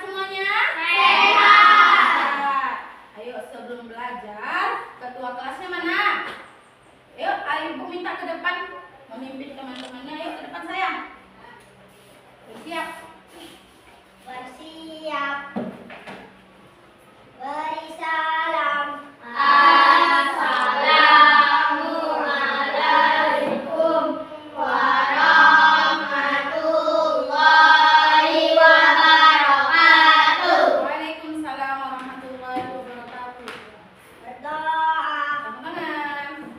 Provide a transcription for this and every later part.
semuanya? Sehat. Ayo sebelum belajar, ketua kelasnya mana? Ayo, ibu minta ke depan memimpin teman-temannya. Ayo ke depan sayang. Bersiap. Bersiap. Beri salam. Assalamualaikum warahmatullahi wabarakatuh. Waalaikumsalam warahmatullahi wabarakatuh. Berdoa. Teman-teman.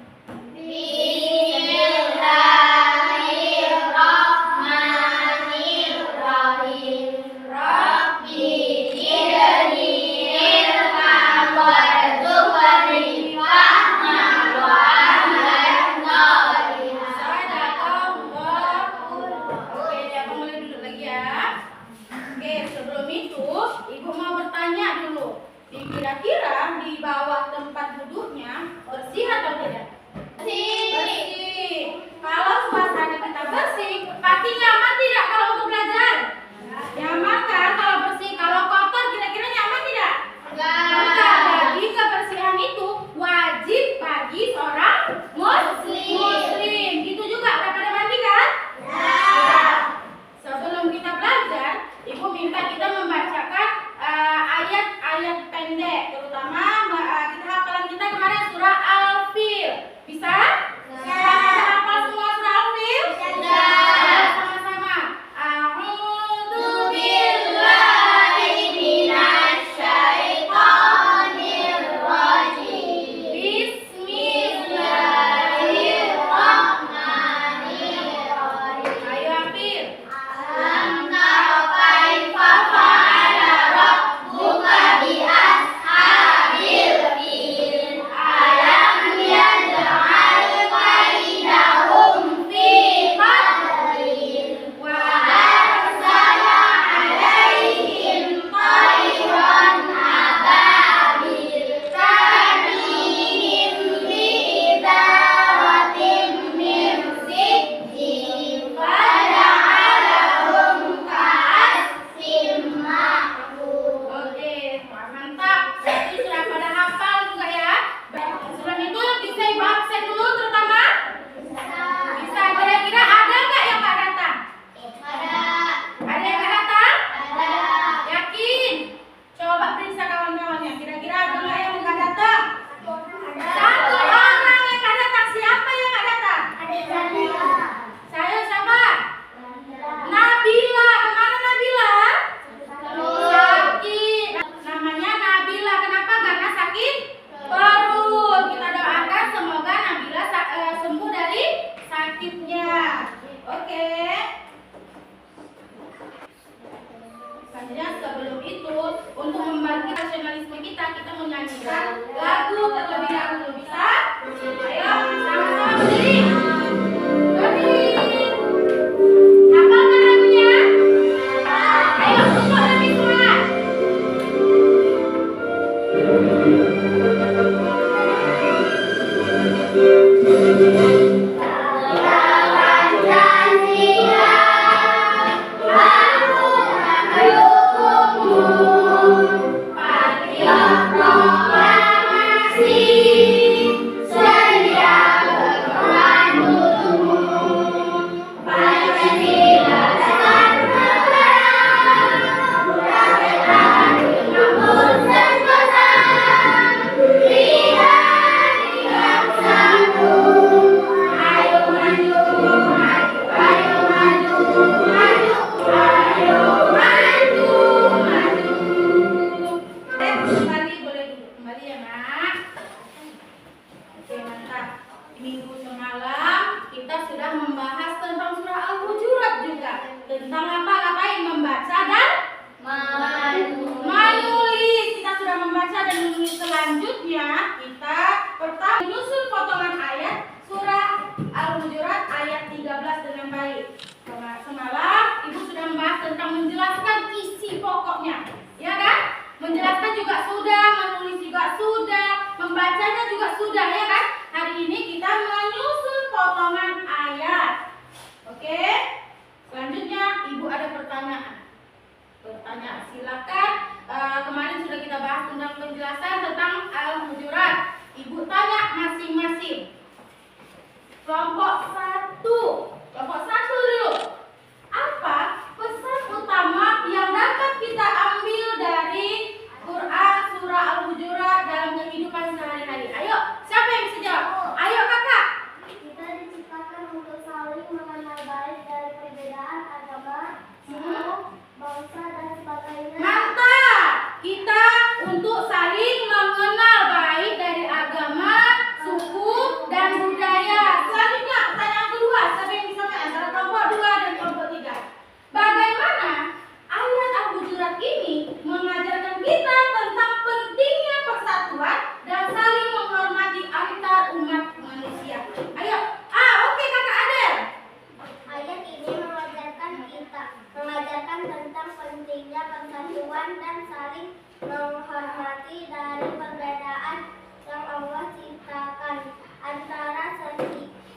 Bismillahirrahmanirrahim. Rabbi zidni ilman warzuqni fahman wa amalan sholihan. Sadaqallahul. Oke, abang boleh duduk lagi ya. Oke, sebelum itu ibu mau bertanya dulu. Kira-kira di bawah tempat duduknya bersih atau tidak? Bersih. Kalau suasana kita bersih, pasti nyaman tidak kalau untuk belajar? Nyaman kan kalau bersih. Kalau kotor kira-kira nyaman tidak? Enggak. Jadi kebersihan itu wajib bagi seorang muslim. Gitu juga udah pada mandi kan? Ya. Sebelum kita belajar, ibu minta kita membacakan ayat-ayat pendek, terutama kita hafalan kita kemarin surah Al-Fil. Bisa? Bisa hafal semua surah Al-Fil? Bisa. Sama-sama. A'udzu Billahi minasyaitonir rajim. Bismillahirrahmanirrahim. Ayo Afil. Alam tara kaifa fa'ala rabbuka bi ashabil fil. Alam yaj'al kaidahum fi tadlil. Wa arsala 'alaihim tayran ababil. Tarmihim bi hijaratin min sijil. Faja'alahum ka'asfin ma'kul. Oke, wah, mantap. Berarti sudah pada hafal juga ya. Sebelum itu bisa ibu absen dulu terutama. Bisa. Kira-kira ada nggak yang nggak datang? Ada yang nggak datang? Yakin? Coba periksa kawan-kawannya. Kira-kira ada nggak yang nggak datang? Satu orang yang nggak datang. Siapa yang nggak datang? Saya siapa? Nabila. Kemana Nabila? Sakit. Namanya Nabila. Kenapa? Karena sakit perut. Kita doakan semoga Nabila sembuh dari sakitnya. Oke. Selanjutnya sebelum itu, untuk membangkitkan nasionalisme kita menyanyikan lagu terlebih dahulu. Bisa? Ayo sama-sama berdiri. Berdiri. Hafalkan lagunya? Ayo tunggu lebih semangat. Kembali, boleh duduk kembali ya nak. Oke, mantap. Minggu semalam kita sudah membahas tentang surah Al-Hujurat juga. Tentang apa? Ngapain? Membaca dan menulis. Kita sudah membaca dan menulis. Selanjutnya kita pertama menyusun potongan ayat surah Al-Hujurat ayat 13 dengan baik. Semalam ibu sudah membahas tentang menjelaskan isi pokoknya, ya kan? Menjelaskan juga sudah, menulis juga sudah, membacanya juga sudah, ya kan? Hari ini kita menyusun potongan ayat. Oke? Selanjutnya ibu ada pertanyaan. Silakan. Kelompok 1. Kelompok 1 dulu. Apa pesan utama yang dapat kita ambil dari Quran surah Al-Hujurat dalam kehidupan sehari-hari? Ayo, siapa yang bisa jawab? Ayo kakak. Kita diciptakan untuk saling mengenal baik dari perbedaan agama, suku, bangsa, dan sebagainya. Mantap. Kita untuk saling mengenal baik dari agama, suku, dan budaya. Selanjutnya, pertanyaan kedua. Siapa yang bisa main antara kelompok 2 dan kelompok 3? Bagaimana ayat Al-Hujurat ini mengajarkan kita tentang pentingnya persatuan dan saling menghormati antar umat manusia? Ayo. Oke, kakak Adel. Ayat ini mengajarkan tentang pentingnya persatuan dan saling menghormati dari perbedaan yang Allah ciptakan antara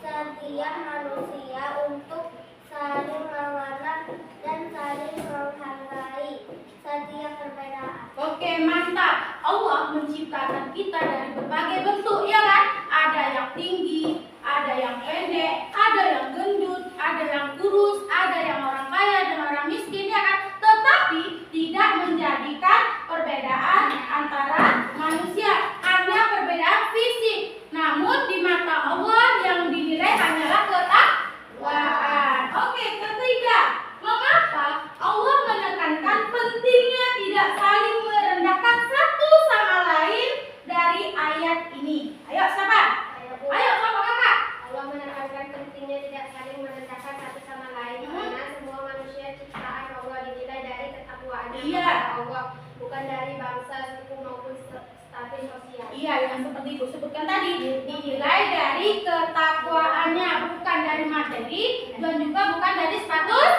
setiap manusia untuk saling mengenal dan saling menghargai setiap perbedaan. Oke, mantap. Allah menciptakan kita dari berbagai bentuk, ya kan? Ada yang tinggi, ada yang pendek, ada yang gendut, ada yang kurus, ada yang orang kaya dan orang miskin, ya kan? Tetapi tidak menjadikan perbedaan antara manusia, hanya perbedaan fisik. Namun di mata Allah yang dinilai hanyalah ketakwaan. Oke, ketiga. Mengapa Allah menekankan pentingnya tidak saling merendahkan satu sama lain dari ayat ini? Ayo, siapa? Ayo, sama kakak. Allah menekankan pentingnya tidak saling merendahkan satu sama lain karena semua manusia ciptaan Allah dinilai dari ketakwaannya Iya. kepada Allah, bukan dari bangsa, suku maupun status sosial. Iya, yang seperti Ibu sebutkan tadi, dinilai dari ketakwaannya, bukan dari materi dan juga bukan dari status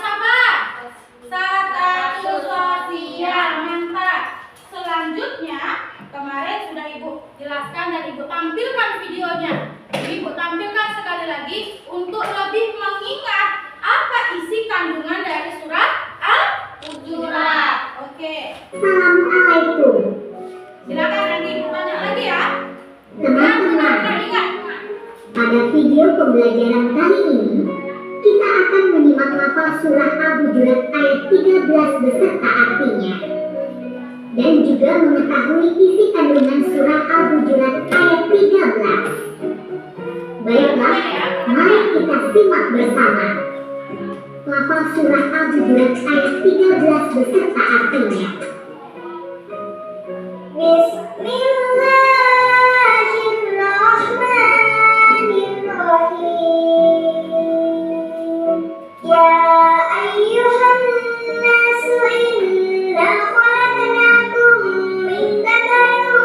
apa? Status sosial. Mantap. Selanjutnya, kemarin sudah Ibu jelaskan dan Ibu tampilkan videonya. Jadi Ibu tampilkan sekali lagi untuk lebih mengingat apa isi kandungan dari surat Al-Hujurat. Oke. Assalamualaikum. Silakan nanti Ibu tanya lagi ya. Teman-teman, Ingat. pada video pembelajaran kali ini, kita akan menyimak lafal surah Al-Hujurat ayat 13 beserta artinya. Dan juga mengetahui isi kandungan surah Al-Hujurat ayat 13. Baiklah, mari kita simak bersama. Lafal surah Al-Hujurat ayat 13 beserta artinya. Bismillahirrahmanirrahim. Ya ayyuhan nasu inna khalaqnakum min dzakarin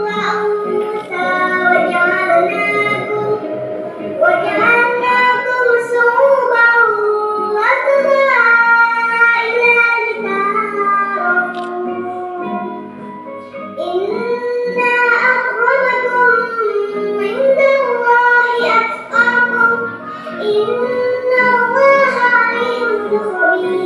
wa untha wa ja'alnakum syu'uban wa qabaila lita'arafu. Inna akramakum indallahi atqakum. Innallaha alimun khabir.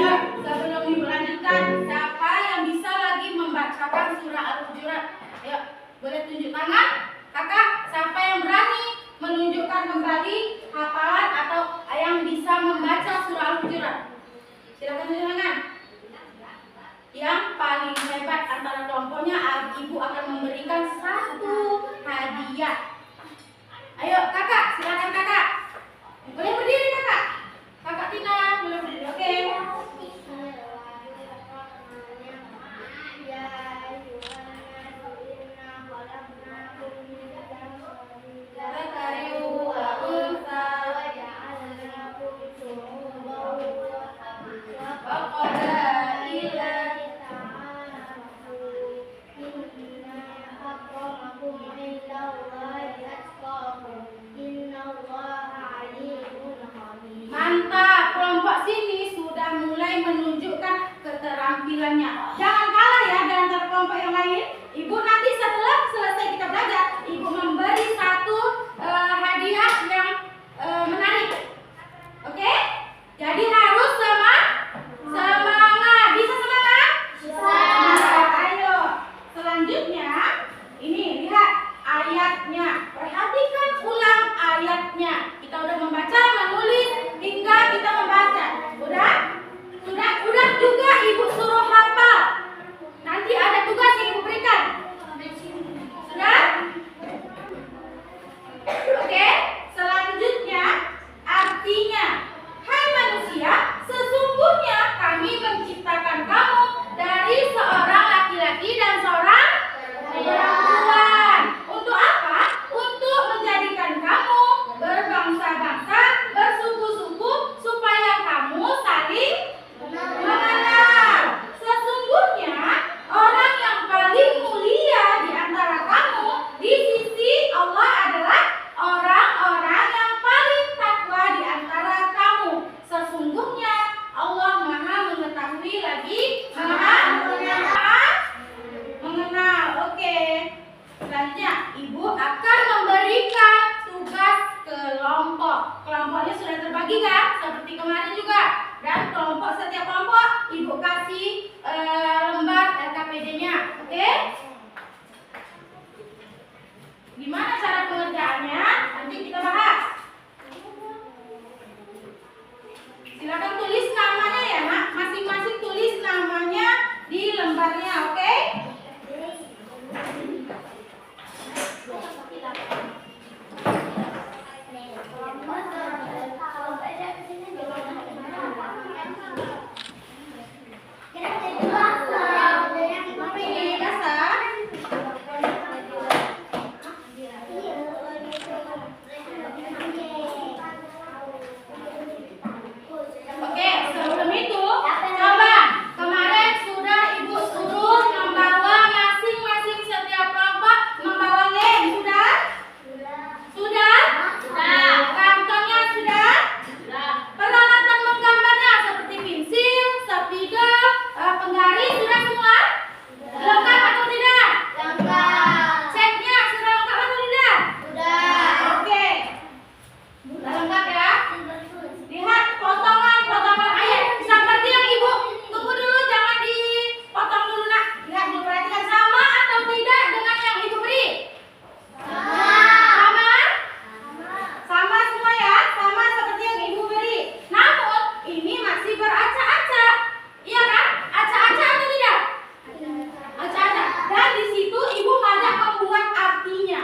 Ya, sebelum Ibu lanjutkan, siapa yang bisa lagi membacakan surah Al-Hujurat? Ayo, boleh tunjuk tangan? Kakak, siapa yang berani menunjukkan kembali hafalan atau yang bisa membaca surah Al-Hujurat? Silakan tunjuk tangan. Yang paling hebat antara kelompoknya, Ibu akan memberikan satu hadiah. Ayo kakak, silakan kakak. Boleh berdiri kakak. Kakak Tina, boleh berdiri. Oke. Wa Mengenal. Oke. Selanjutnya, Ibu akan memberikan tugas kelompok. Kelompoknya sudah terbagi kan? Seperti kemarin juga. Dan setiap kelompok Ibu kasih lembar LKPD-nya. Oke? Gimana cara pengerjaannya? Nanti kita bahas. Silakan tulis namanya ya, Nak. Masing-masing tulis namanya di lembarnya, oke? Oke, sebelum itu, coba kemarin sudah Ibu suruh membawa masing-masing setiap kelompok membawa lem, sudah? Sudah? Kartonnya sudah? Peralatan menggambarnya seperti pensil, spidol, penggaris sudah semua? Lengkap atau tidak? Catnya sudah lengkap atau tidak? Oke. Sudah lengkap ya? Lihat potongan ayat seperti yang Ibu. Tunggu dulu, jangan dipotong dulu, Nak. Lihat dulu, perhatikan sama atau tidak dengan yang Ibu beri? Sama? Sama semua ya? Sama seperti yang Ibu beri. Namun ini masih beracak-acak. Iya kan? Acak-acak atau tidak? Acak-acak. Dan di situ Ibu banyak membuat artinya.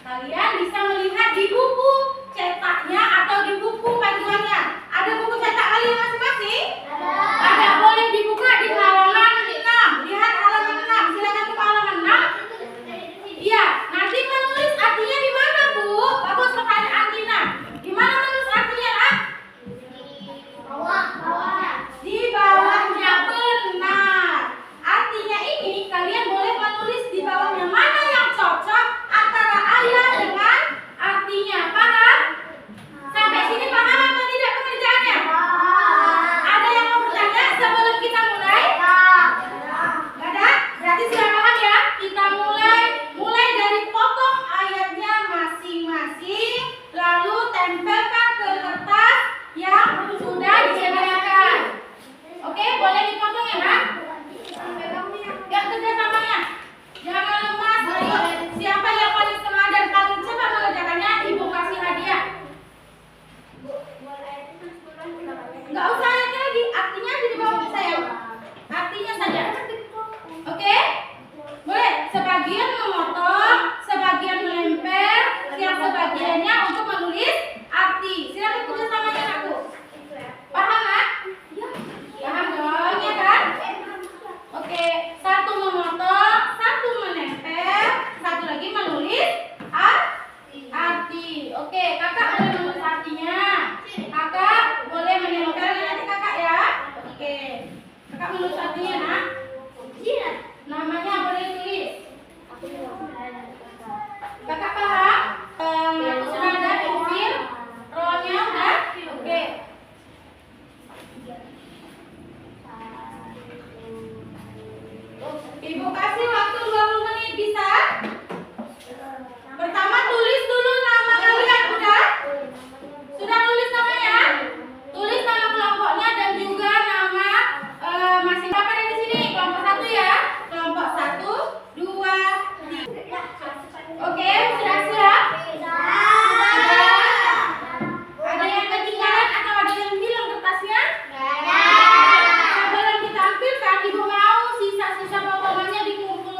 Kalian bisa melihat di buku cetaknya atau di buku panduannya. Ada buku cetak kalian masing-masing? Ada. Boleh dibuka di halaman 6. Lihat halaman 6. Silakan buka halaman 6. Iya, nanti menulis artinya di mana, Bu? Bagus pertanyaan Tina. Di mana menulis artinya, Nak? Di bawahnya, benar. Artinya ini kalian boleh menulis di bawahnya. Mana yang cocok antara ayat dengan artinya. Paham? Sampai sini paham atau tidak pengerjaannya? Ada yang mau bertanya sebelum kita mulai? Gak ada? Berarti sudah paham ya? Kita mulai dari potong ayatnya masing-masing, lalu tempelkan ke kertas yang sudah disediakan. Oke, boleh dipotong ya, Nak? Yang kerjasamanya. Jangan lemas. Ayo, siapa yang paling semangat dan paling cepat mengerjakannya, Ibu kasih hadiah. Nggak usah ayatnya lagi, artinya aja di bawah saya. Artinya saja. Oke? Boleh. Sebagian memotong, sebagian melempar, yang sebagiannya untuk menulis arti. Silakan kerjasamanya, Nakku. Paham, Nak? Paham dong, ya kan? Oke, satu memotong, satu menempel, satu lagi menulis arti. Oke, kakak boleh menulis artinya. Kakak boleh menempel nanti kakak ya. Oke, kakak menulis artinya, Nak. Namanya boleh tulis. Kakak paham? Sudah ada pensil, rollnya udah. Oke. Ibu kasih waktu 20 menit, bisa? Pertama tulis dulu nama kalian, udah? Sudah tulis namanya? Tulis nama kelompoknya dan juga nama masing apa di sini? Kelompok 1 ya? Kelompok 1, 2, 3. Oke, sudah siap? Ada yang ketinggalan atau ada yang hilang kertasnya? Sebelum ditampilkan, Ibu mau sisa-sisa potongannya dikumpul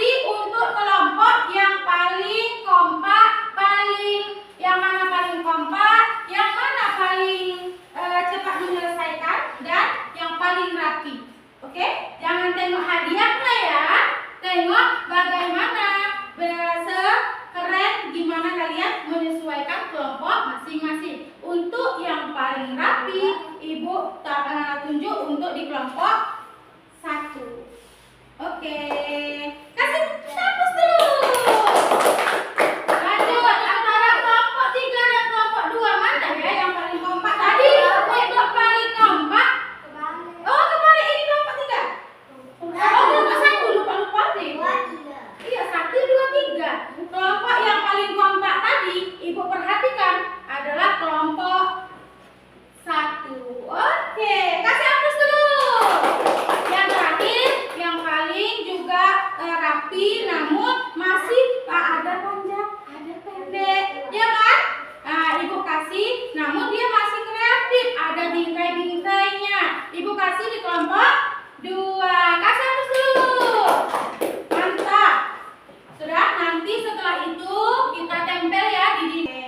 kasih untuk kelompok yang paling kompak, yang mana paling kompak, yang mana paling cepat menyelesaikan, dan yang paling rapi. Oke? Jangan tengok hadiahnya ya. Tengok bagaimana keren gimana kalian menyesuaikan kelompok masing-masing. Untuk yang paling rapi, Ibu tunjuk untuk di kelompok 1. Oke. Kasih tepuk dulu. Lanjut, antara kelompok 3 dan kelompok 2 mana ya yang paling kompak? Tadi untuk paling kompak. Oh, kembali ini kelompok 3. Oh, kelompok 1 lupa deh. Iya, 1, 2, 3. Kelompok yang paling kompak tadi, Ibu perhatikan adalah kelompok 1. Oke, kasih aplaus dulu. Yang terakhir, yang paling juga rapi, namun masih ada panjang, ada pendek, ya kan? Nah, Ibu kasih, namun dia masih kreatif, ada bingkai-bingkainya. Ibu kasih di kelompok 2. Kasih aplaus dulu. Mantap. Sudah, nanti setelah itu kita tempel ya di dinding.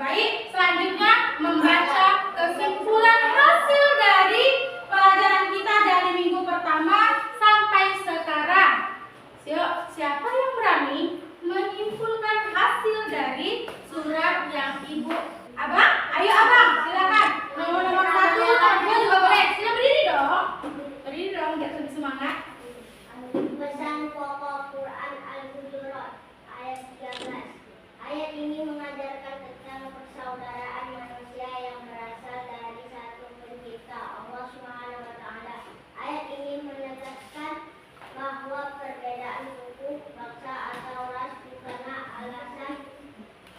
Baik, selanjutnya membaca kesimpulan hasil dari pelajaran kita dari minggu pertama sampai sekarang. Siapa yang berani menyimpulkan hasil dari surat yang Ibu? Abang? Ayo abang, silakan. Nomor 1, nomor 2 juga boleh. Sila berdiri dong. Berdiri dong, biar lebih semangat. Pesan pokok Quran Al-Hujurat ayat 13. Ayat ini mengajarkan tentang persaudaraan manusia yang berasal dari satu pencipta, Allah Subhanahu wa taala. Ayat ini menegaskan bahwa perbedaan suku, bangsa atau ras bukanlah alasan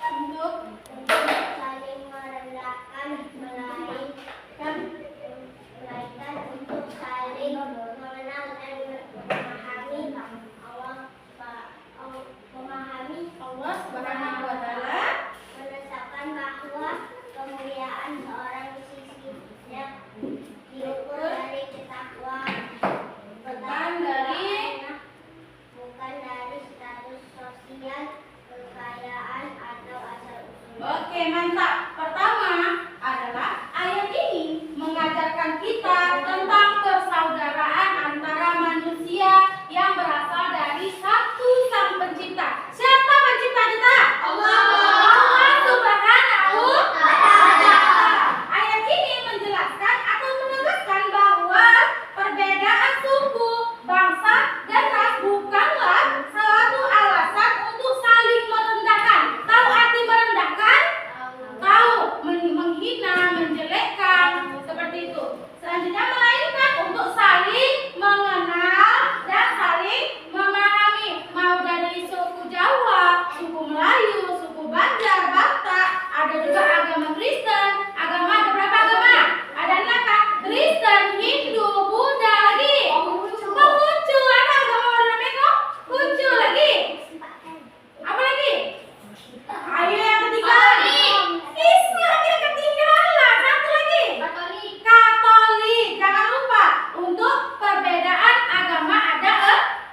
untuk saling merendahkan, melainkan untuk saling mengenal dan memahami Allah Subhanahu wa taala menetapkan bahwa kemuliaan seorang di sisinya diukur dari ketakwaan, bukan dari status sosial, kekayaan atau asal usul. Oke, mantap. Pertama adalah ayat ini mengajarkan kita tentang persaudaraan antara manusia yang berasal dari satu sang pencipta. Siapa pencipta kita? Allah Subhanahu wa taala. Ayat ini menjelaskan atau menegaskan bahwa perbedaan suku, bangsa, dan ras bukanlah suatu alasan untuk saling merendahkan. Tahu arti merendahkan? Tahu, menghina, menjelekkan, seperti itu. Selanjutnya melainkan untuk saling mengenal dan saling memahami. Mau dari suku Jawa, suku Melayu, suku Banjar, Batak, ada juga agama Kristen. Agama ada berapa agama? Ada 6 kan? Kristen, Hindu, Buddha, lagi Konghucu. Ada agama warna merah? Konghucu lagi. Apa lagi? Ayo yang ketiga. Islam yang ketinggalan. Satu lagi. Katolik. Jangan lupa untuk perbedaan agama ada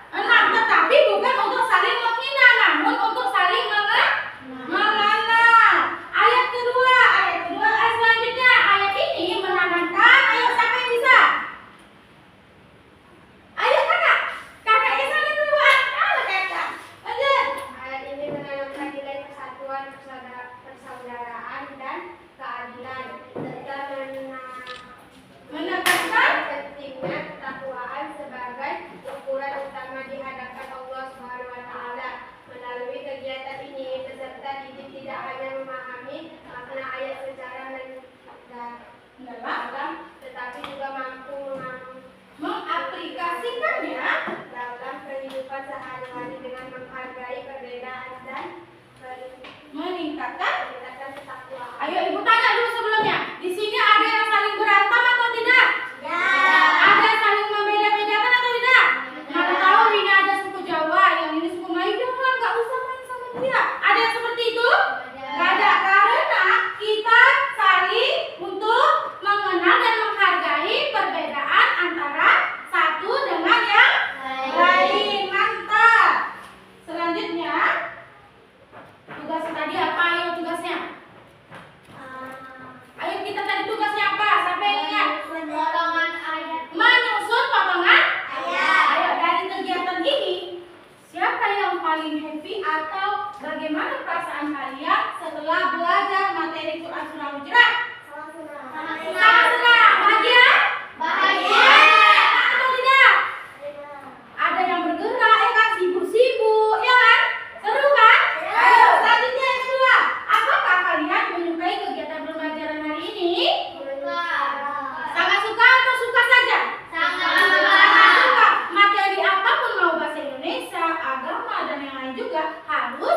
6, tetapi bukan untuk saling menghina, namun untuk saling mengenal. Ayat kedua selanjutnya. Ayat ini menanamkan. Ayo siapa yang bisa? Ayo kakaknya sana duluan. Halo kakak. Lanjut. Ayat ini menanamkan nilai persatuan, persaudaraan, dan keadilan, serta Menekankan pentingnya ketakwaan sebagai ukuran utama di hadapan Allah Subhanahu wa taala. Melalui kegiatan ini, peserta didik tidak hanya memahami makna ayat secara mendalam, tetapi juga mampu mengaplikasikannya dalam kehidupan sehari-hari dengan menghargai perbedaan dan meningkatkan. ketakwaan. Ayo ibu tanya dulu sebelumnya. Di sini ada yang saling berantem atau tidak? Ya. Ada yang saling membeda-bedakan atau tidak? Mana tahu ini ada suku Jawa, yang ini suku Melayu, jangan nggak usah main sama dia. Ada yang seperti itu? Nggak ada, karena kita saling untuk mengenal dan menghargai perbedaan antara satu dengan yang lain. paling happy atau bagaimana perasaan kalian setelah belajar materi Quran Surah Hujurat? Sangat senang. Bahagia? Bahagia. Atau tidak? Ada yang bergerak, ya kan? Sibuk-sibuk, ya kan? Seru kan? Ayo, selanjutnya yang kedua. Apakah kalian menyukai kegiatan pembelajaran hari ini? Sangat suka atau suka saja? Sangat suka. Materi apapun mau bahasa Indonesia, agama dan yang lain juga harus